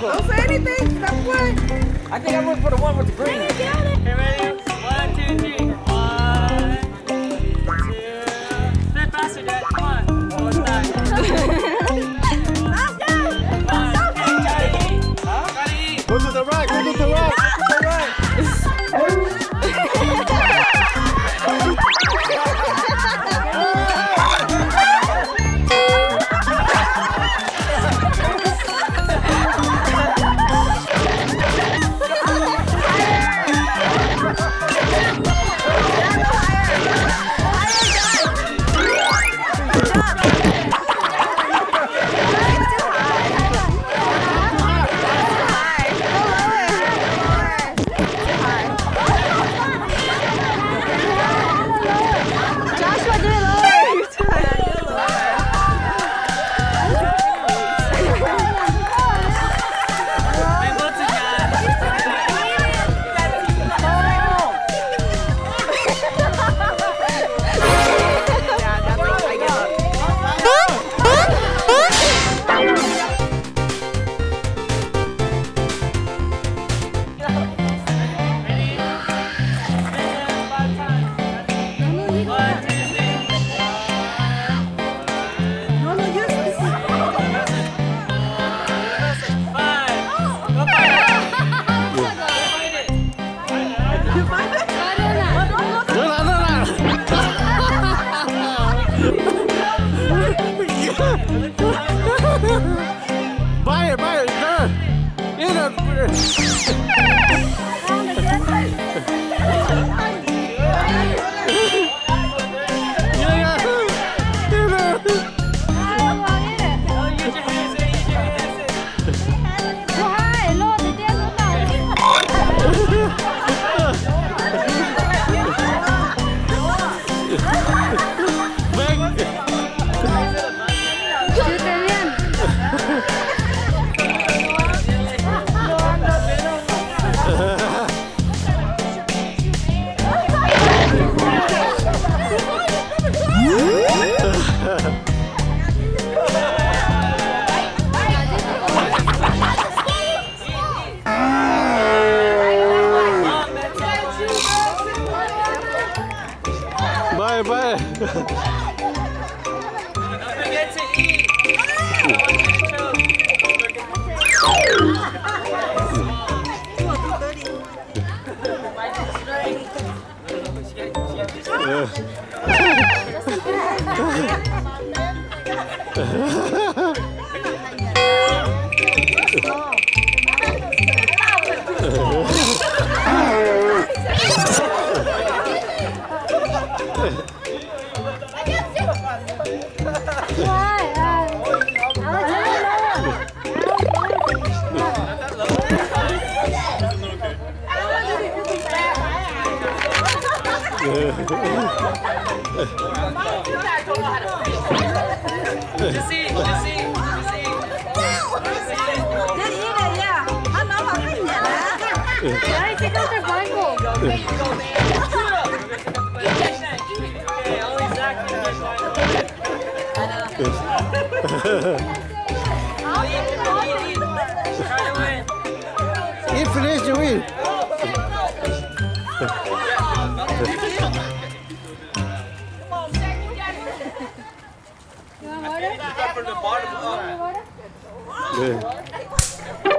Don't say anything. Stop playing. I think I'm looking for the one with the green. Okay, ready? 1, 2, 3. 1, 2. Spit faster, Dad. Come on. Oh, it's not. Go to the right. Go to the right. Go to the right. Bye, bye. Don't forget to eat. Just eat, just eat, just eat. Đấy, chị không thể nói cổ. Okay, only Zach can get eat. Try to win. Eat finish, you win. You want water? Yeah.